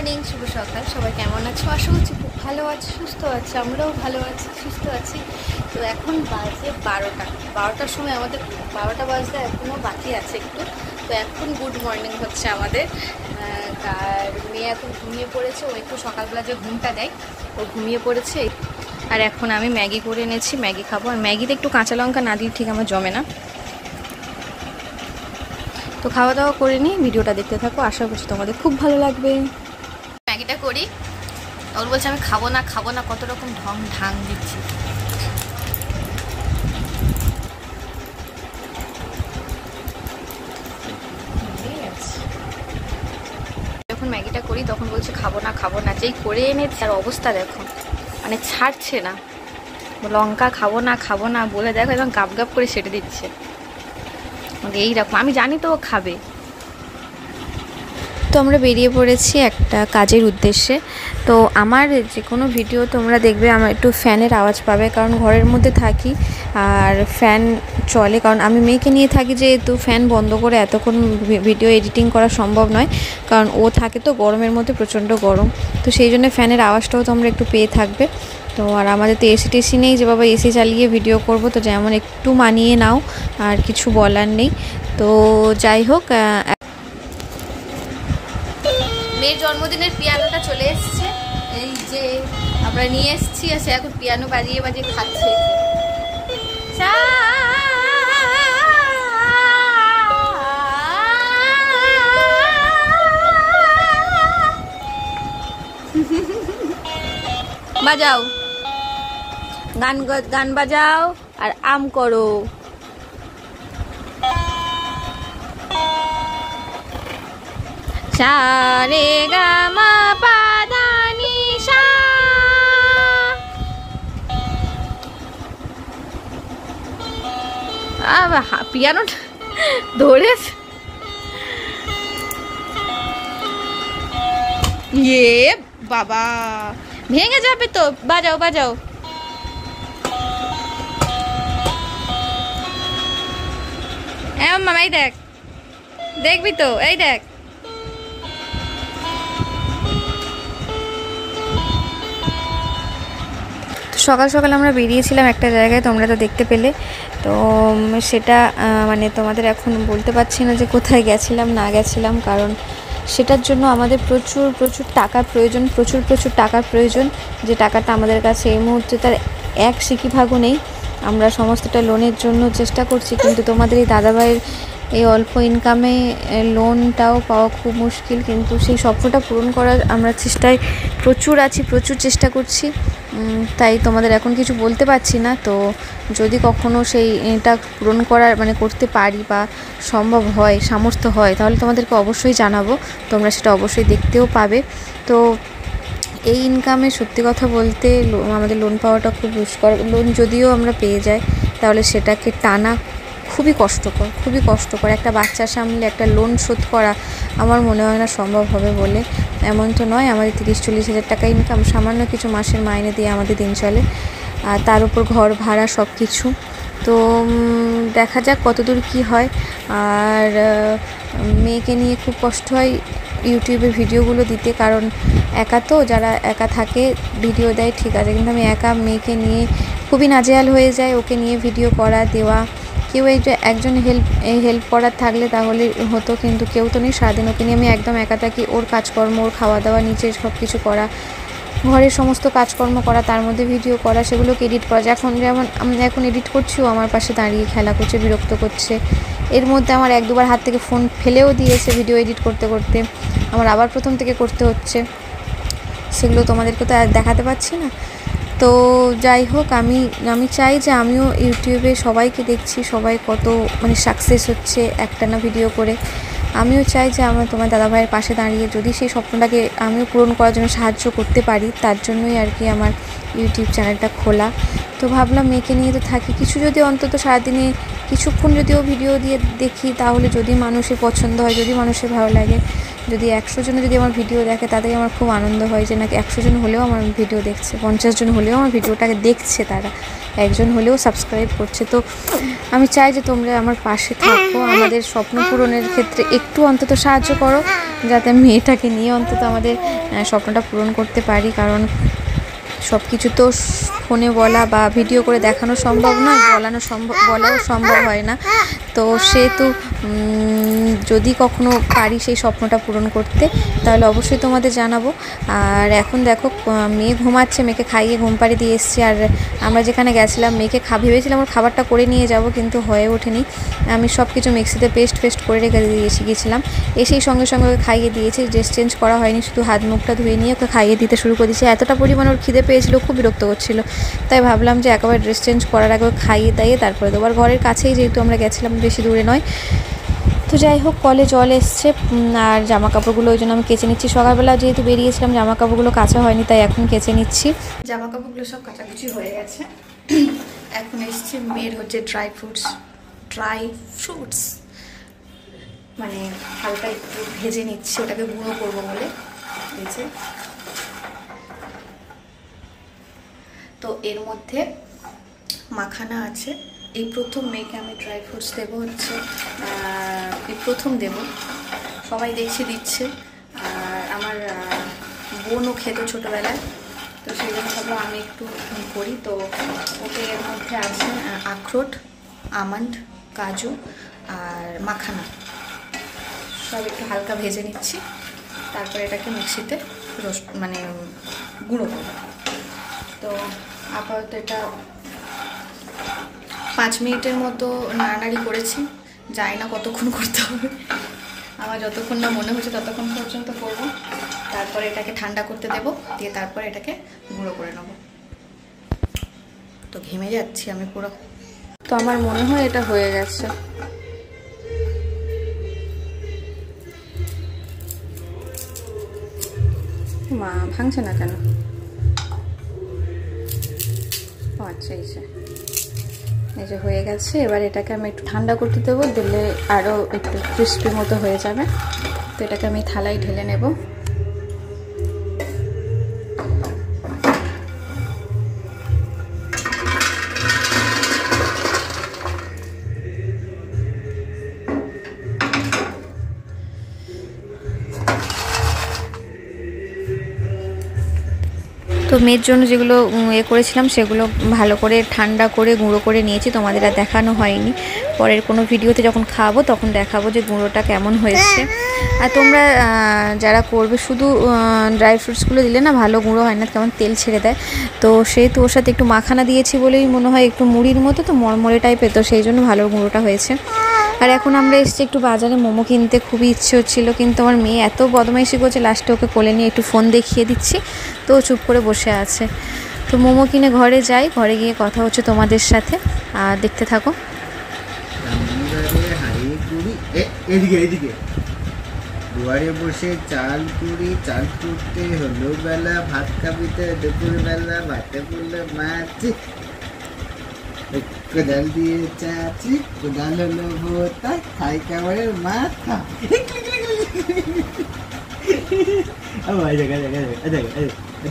Morning, শুভ সকাল। সবাই কেমন আছো? আশা করছি খুব ভালো আছি, সুস্থ আছি। আমরাও ভালো আছি, সুস্থ আছি। তো এখন বাজে 12টার সময়, আমাদের 12টা বাজতে এখনও বাকি আছে একটু। তো এখন গুড মর্নিং হচ্ছে আমাদের। আর মেয়ে এখন ঘুমিয়ে পড়েছে। ও একটু সকালবেলা যে ঘুমটা দেয়, ও ঘুমিয়ে পড়েছে। আর এখন আমি ম্যাগি করে এনেছি, ম্যাগি খাবো। আর ম্যাগিতে একটু কাঁচা লঙ্কা না দিলে ঠিক আমার জমে না। তো খাওয়া দাওয়া করে নিই, ভিডিওটা দেখতে থাকো, আশা করছি তোমাদের খুব ভালো লাগবে। ম্যাগিটা করি, ওর বলছে আমি খাবো না, কত রকম ঢাং দিচ্ছি। যখন ম্যাগিটা করি তখন বলছে খাবো না, যেই করে এনেছে আর অবস্থা দেখো, মানে ছাড়ছে না। লঙ্কা খাবো না বলে দেখো একদম গাপ গাপ করে সেটে দিচ্ছে। এইরকম আমি জানি তো ও খাবে। তো আমরা বেরিয়ে পড়েছি একটা কাজের উদ্দেশ্যে। তো আমার যে কোনো ভিডিও তোমরা দেখবে আমার একটু ফ্যানের আওয়াজ পাবে, কারণ ঘরের মধ্যে থাকি আর ফ্যান চলে। কারণ আমি মেয়েকে নিয়ে থাকি, যেহেতু ফ্যান বন্ধ করে এতক্ষণ ভিডিও এডিটিং করা সম্ভব নয়, কারণ ও থাকে তো গরমের মধ্যে, প্রচণ্ড গরম। তো সেই জন্য ফ্যানের আওয়াজটাও তোমরা একটু পেয়ে থাকবে। তো আর আমাদের তো এসি টেসি নেই যে বাবা এসি চালিয়ে ভিডিও করব, তো যেমন একটু মানিয়ে নাও, আর কিছু বলার নেই। তো যাই হোক, মেয়ের জন্মদিনের পিয়ানোটা চলে এসছে, এই যে আমরা নিয়ে এসছি। আর সে এখন পিয়ানো বাজিয়ে বাজিয়ে খাচ্ছে। বাজাও, গান বাজাও আর আম করো। সা রে গা মা পা ধা নি সা। পিয়ানো ধরে ইয়ে বাবা, ভেঙে যাবে তো। বাজাও মামাই দেখ, দেখবি তো, এই দেখ। সকাল সকাল আমরা বেরিয়েছিলাম একটা জায়গায়, তোমরা তো দেখতে পেলে। তো সেটা মানে তোমাদের এখন বলতে পারছি না যে কোথায় গেছিলাম না গেছিলাম, কারণ সেটার জন্য আমাদের প্রচুর টাকার প্রয়োজন, প্রচুর টাকার প্রয়োজন। যে টাকাটা আমাদের কাছে এই মুহূর্তে তার এক সিকি ভাগও নেই। আমরা সমস্তটা লোনের জন্য চেষ্টা করছি, কিন্তু তোমাদের এই দাদাভাইয়ের এই অল্প ইনকামে লোনটাও পাওয়া খুব মুশকিল। কিন্তু সেই স্বপ্নটা পূরণ করার আমরা চেষ্টায় প্রচুর চেষ্টা করছি। তাই তোমাদের এখন কিছু বলতে পারছি না। তো যদি কখনো সেইটা পূরণ করার মানে করতে পারি বা সম্ভব হয়, সামর্থ্য হয়, তাহলে তোমাদেরকে অবশ্যই জানাবো, তোমরা সেটা অবশ্যই দেখতেও পাবে। তো এই ইনকামে সত্যি কথা বলতে আমাদের লোন পাওয়াটা খুব দুষ্কর। লোন যদিও আমরা পেয়ে যাই, তাহলে সেটাকে টানা খুবই কষ্টকর। একটা বাচ্চা সামলে একটা লোন শোধ করা আমার মনে হয় না সম্ভব হবে বলে। এমন তো নয়, আমাদের 30-40 হাজার টাকা ইনকাম, সামান্য কিছু মাসের মাইনে দিয়ে আমাদের দিন চলে, আর তার উপর ঘর ভাড়া সব কিছু। তো দেখা যাক কতদূর কি হয়। আর মেয়েকে নিয়ে খুব কষ্ট হয় ইউটিউবে ভিডিওগুলো দিতে, কারণ যারা একা থাকে ভিডিও দেয় ঠিক আছে, কিন্তু আমি একা মেয়েকে নিয়ে খুবই নাজেহাল হয়ে যায়। ওকে নিয়ে ভিডিও করা দেওয়া, কেউ একজন হেল্প করার থাকলে তাহলে হতো, কিন্তু কেউ তো নেই। সারাদিন ওকে নিয়ে আমি একদম একা থাকি। ওর কাজকর্ম, ওর খাওয়া দাওয়া, নিচের সব কিছু করা, ঘরের সমস্ত কাজকর্ম করা, তার মধ্যে ভিডিও করা, সেগুলোকে এডিট করা। যেমন আমি এখন এডিট করছিও আমার পাশে দাঁড়িয়ে খেলা করছে, বিরক্ত করছে। এর মধ্যে আমার 1-2বার হাত থেকে ফোন ফেলেও দিয়েছে ভিডিও এডিট করতে আমার আবার প্রথম থেকে করতে হচ্ছে। সেগুলো তোমাদেরকে তো আর দেখাতে পারছি না। তো যাই হোক, আমি চাই যে আমিও ইউটিউবে সবাইকে দেখছি, সবাই কত মানে সাকসেস হচ্ছে একটানা ভিডিও করে। আমিও চাই যে তোমার দাদাভাইয়ের পাশে দাঁড়িয়ে যদি সেই স্বপ্নটাকে আমিও পূরণ করার জন্য সাহায্য করতে পারি, তার জন্যই আর কি আমার ইউটিউব চ্যানেলটা খোলা। তো ভাবলাম মেয়েকে নিয়ে তো থাকি, কিছু যদি অন্তত সারাদিনে কিছুক্ষণ যদিও ভিডিও দিয়ে দেখি, তাহলে যদি মানুষের পছন্দ হয়, যদি মানুষের ভালো লাগে, যদি 100 জন যদি আমার ভিডিও দেখে, তাতেই আমার খুব আনন্দ হয় যে নাকি 100 জন হলেও আমার ভিডিও দেখছে, 50 জন হলেও আমার ভিডিওটাকে দেখছে তারা। একজন হলেও সাবস্ক্রাইব করছে। তো আমি চাই যে তোমরা আমার পাশে থাকো, আমাদের স্বপ্ন পূরণের ক্ষেত্রে একটু অন্তত সাহায্য করো, যাতে মেয়েটাকে নিয়ে অন্তত আমাদের স্বপ্নটা পূরণ করতে পারি। কারণ সব কিছু তো ফোনে বলা বা ভিডিও করে দেখানো সম্ভব নয়, বলাও সম্ভব হয় না। তো সেহেতু যদি কখনো পারি সেই স্বপ্নটা পূরণ করতে, তাহলে অবশ্যই তোমাদের জানাবো। আর এখন দেখো মেয়ে ঘুমাচ্ছে, মেয়েকে খাইয়ে ঘুম পাড়িয়ে দিয়ে এসেছি। আর আমরা যেখানে গেছিলাম মেয়েকে ভেবেছিলাম ওর খাবারটা করে নিয়ে যাব, কিন্তু হয়ে ওঠেনি। আমি সব কিছু মিক্সিতে পেস্ট করে রেখে গিয়েছিলাম। এসেই সঙ্গে সঙ্গে ওকে খাইয়ে দিয়েছি, ড্রেস চেঞ্জ করা হয়নি, শুধু হাত মুখটা ধুয়ে নিয়ে ওকে খাইয়ে দিতে শুরু করে দিয়েছি। এতটা পরিমাণ ওর খিদে পেয়েছিল, খুব বিরক্ত করছিল। তাই ভাবলাম যে একেবারে ড্রেস চেঞ্জ করার আগে খাইয়ে দাইয়ে তারপরে দেবার। ঘরের কাছেই যেহেতু আমরা গেছিলাম, বেশি দূরে নয়। তো যাই হোক, কলে জল এসছে আর জামা কাপড়গুলো ওই জন্য আমি কেচে নিচ্ছি। সকালবেলা যেহেতু বেরিয়েছিলাম জামা কাপড়গুলো কাচা হয়নি, তাই এখন কেচে নিচ্ছি। জামা কাপড়গুলো সব কাচাকুচি হয়ে গেছে। এখন এসছে মেয়ের হচ্ছে ড্রাই ফ্রুটস মানে হালকা একটু ভেজে নিচ্ছি, ওটাকে গুঁড়ো করবো বলে ভেজে। তো এর মধ্যে মাখানা আছে। এই প্রথম মেয়েকে আমি ড্রাই ফ্রুটস দেবো, হচ্ছে এই প্রথম দেব, সবাই দেখছি দিচ্ছে। আর আমার বোনও খেত ছোটোবেলায়, তো সেই জন্য ভাবলাম আমি একটু করি। তো ওকে এর মধ্যে আছে আখরোট, আমন্ড, কাজু আর মাখানা, সব একটু হালকা ভেজে নিচ্ছি। তারপরে এটাকে মিক্সিতে গুঁড়ো করব। তো আপাতত এটা 5 মিনিটের মতো নাড়ানাড়ি করেছি, জানি না কতক্ষণ করতে হবে। আমার যতক্ষণ না মনে হচ্ছে ততক্ষণ পর্যন্ত করব। তারপরে এটাকে ঠান্ডা করতে দেব, দিয়ে তারপরে এটাকে গুঁড়ো করে নেব। তো ঘেমে যাচ্ছি আমি পুরো। তো আমার মনে হয় এটা হয়ে গেছে। মা ভাঙছে না কেন? ও আচ্ছা, এই যে হয়ে গেছে। এবার এটাকে আমি একটু ঠান্ডা করতে দেবো, দিলে আরও একটু ক্রিস্পি মতো হয়ে যাবে। তো এটাকে আমি থালায় ঢেলে নেব। তো মেয়ের জন্য যেগুলো করেছিলাম সেগুলো ভালো করে ঠান্ডা করে গুঁড়ো করে নিয়েছি, তোমাদের আর দেখানো হয়নি। পরের কোনো ভিডিওতে যখন খাবো তখন দেখাবো যে গুঁড়োটা কেমন হয়েছে। আর তোমরা যারা করবে, শুধু ড্রাই ফ্রুটসগুলো দিলে না ভালো গুঁড়ো হয় না, কেমন তেল ছেড়ে দেয়। তো সেহেতু ওর সাথে একটু মাখানা দিয়েছি বলেই মনে হয় একটু মুড়ির মতো, তো মরমরে টাইপের, তো সেই জন্য ভালো গুঁড়োটা হয়েছে। আর এখন আমরা এসেছি একটু বাজারে মোমো কিনতে, খুবই ইচ্ছে হচ্ছিল, কিন্তু আমার মেয়ে এত বদমাইশি করছে, লাস্টে ওকে কোলে নিয়ে একটু ফোন দেখিয়ে দিচ্ছি, তো চুপ করে বসে আছে। তো মোমো কিনে ঘরে যাই, ঘরে গিয়ে কথা হচ্ছে তোমাদের সাথে, আর দেখতে থাকো। দুয়ারে বসে চাল কুড়তে হলো বেলা, ভাত খাবিতে দুপুর বেলা, ভাতে পড়লো মাছ, কোদাল দিয়ে চাচি, কোদাল হলো ভোতা, খাই খাবারের মাথা।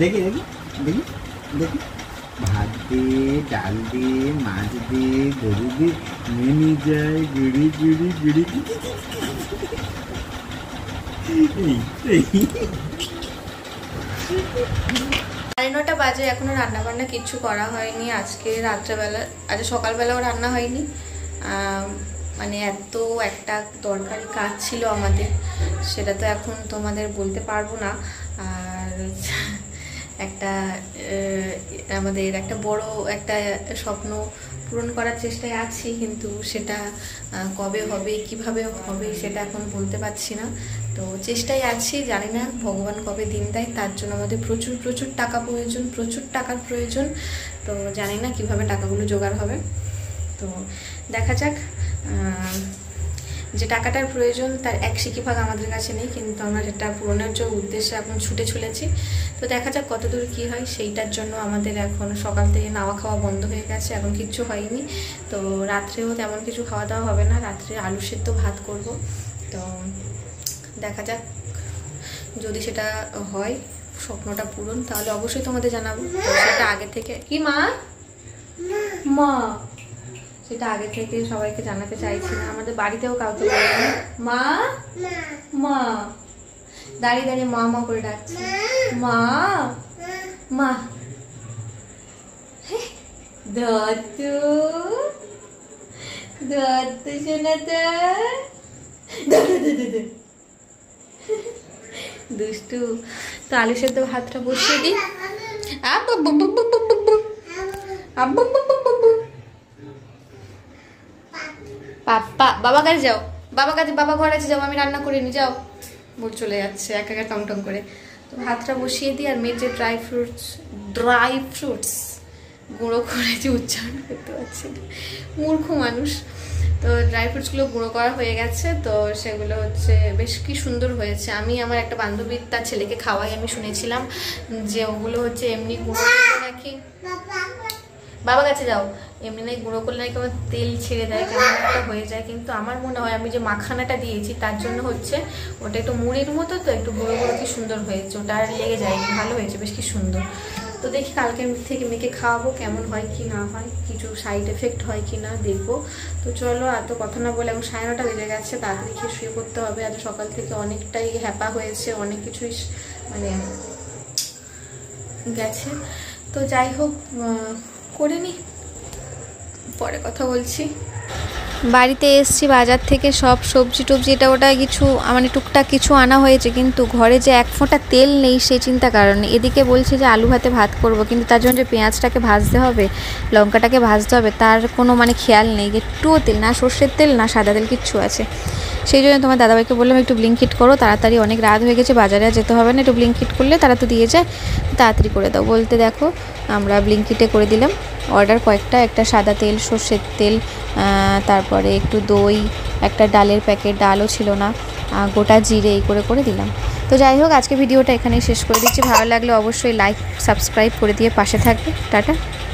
দেখি ভাত দিয়ে, ডাল দিয়ে, মাছ দিয়ে, গরু দিয়ে নেমে যায় গুড়ি গুড়ি গুড়ি। 9:30 বাজে, এখনো রান্না বান্না কিচ্ছু করা হয়নি। আজকে রাত্রেবেলা, আজ সকালবেলাও রান্না হয়নি। মানে এত একটা দরকারি কাজ ছিল আমাদের, সেটা তো এখন তোমাদের বলতে পারবো না। আর আমাদের একটা বড় একটা স্বপ্ন পূরণ করার চেষ্টায় আছি, কিন্তু সেটা কবে হবে, কিভাবে হবে সেটা এখন বলতে পারছি না। তো চেষ্টায় আছি, জানি না ভগবান কবে দিন দেয়। তার জন্য আমাদের প্রচুর টাকা প্রয়োজন, প্রচুর টাকার প্রয়োজন। তো জানি না কিভাবে টাকাগুলো জোগাড় হবে। তো দেখা যাক। যে টাকাটার প্রয়োজন তার 1/4 ভাগ আমাদের কাছে নেই, কিন্তু আমরা সেটা পূরণের জন্য উদ্দেশ্যে এখন ছুটে চলেছি। তো দেখা যাক কতদূর কি হয়। সেইটার জন্য আমাদের এখন সকাল থেকে নাওয়া খাওয়া বন্ধ হয়ে গেছে, এখন কিচ্ছু হয়নি। তো রাত্রেও তেমন কিছু খাওয়া দাওয়া হবে না, রাত্রে আলু সেদ্ধ ভাত করব। তো দেখা যাক, যদি সেটা হয় স্বপ্নটা পূরণ, তাহলে অবশ্যই তোমাদের জানাবো। তো সেটা আগে থেকে কি মা মা, সেটা আগে থেকে সবাইকে জানাতে চাইছি না, আমাদের বাড়িতেও কাউকে বলিনি। মা মা, দাঁড়িয়ে দাঁড়িয়ে মা মা করে ডাকছে, মা মা। দত্তু দত্তু শোনাতে দুষ্টু। তো আলু সেদ্ধ ভাতটা বসিয়ে দিই। পাপা, বাবা কাছে যাও, বাবা কাছে, বাবা ঘর আছে, যাও, আমি রান্না করে নি, যাও। বল চলে যাচ্ছে একা একা টং টং করে। তো ভাতটা বসিয়ে দিই, আর মেয়ের যে ড্রাই ফ্রুটস গুঁড়ো করেছি, উচ্চারণ করতে পারছি না, মূর্খ মানুষ। তো ড্রাই ফ্রুটসগুলো গুঁড়ো করা হয়ে গেছে, তো সেগুলো হচ্ছে বেশ কি সুন্দর হয়েছে। আমি আমার একটা বান্ধবীর তার ছেলেকে খাওয়াই, আমি শুনেছিলাম যে ওগুলো হচ্ছে এমনি গুঁড়ো করে নাকি, বাবা কাছে যাও, এমনি নাকি গুঁড়ো করলে নাকি আমার তেল ছেড়ে দেয়, কেমন একটা হয়ে যায়। কিন্তু আমার মনে হয় আমি যে মাখানাটা দিয়েছি তার জন্য হচ্ছে ওটা একটু মুড়ির মতো, তো একটু গুঁড়ো গুঁড়ো কি সুন্দর হয়েছে, ওটা আর লেগে যায়নি, ভালো হয়েছে, বেশ কি সুন্দর। তো দেখি কালকে থেকে মেয়েকে খাওয়াবো, কেমন হয় কি না হয়, কিছু সাইড এফেক্ট হয় কি না দেখবো। তো চলো, আর তো কথা না বলে, এখন 9:30 বেজে গেছে, তাড়াতাড়ি খেয়ে শুয়ে করতে হবে। আজ সকাল থেকে অনেকটাই হ্যাপা হয়েছে, অনেক কিছুই মানে গেছে। তো যাই হোক, করে নি, পরে কথা বলছি। বাড়িতে এসছি বাজার থেকে, সব সবজি টবজি এটা ওটা কিছু মানে টুকটাক কিছু আনা হয়েছে, কিন্তু ঘরে যে এক ফোঁটা তেল নেই সেই চিন্তা কারণে। এদিকে বলছি যে আলু ভাতে ভাত করব, কিন্তু তার জন্য যে পেঁয়াজটাকে ভাজতে হবে, লঙ্কাটাকে ভাজতে হবে, তার কোনো মানে খেয়াল নেই, একটুও তেল না, সর্ষের তেল না সাদা তেল কিচ্ছু আছে। সেই জন্য তোমার দাদাভাইকে বললাম একটু ব্লিঙ্কিট করো তাড়াতাড়ি, অনেক রাত হয়ে গেছে, বাজারে আর যেতে হবে না, একটু ব্লিঙ্কিট করলে তারা তো দিয়ে যায়, তাড়াতাড়ি করে দাও। বলতে দেখো আমরা ব্লিঙ্কিটে করে দিলাম অর্ডার কয়েকটা, একটা সাদা তেল, সর্ষের তেল, তারপরে একটু দই, একটা ডালের প্যাকেট, ডালও ছিল না, গোটা জিরে, এই করে করে দিলাম। তো যাই হোক, আজকে ভিডিওটা এখানেই শেষ করে দিচ্ছি। ভালো লাগলে অবশ্যই লাইক সাবস্ক্রাইব করে দিয়ে পাশে থাকবে। টাটা।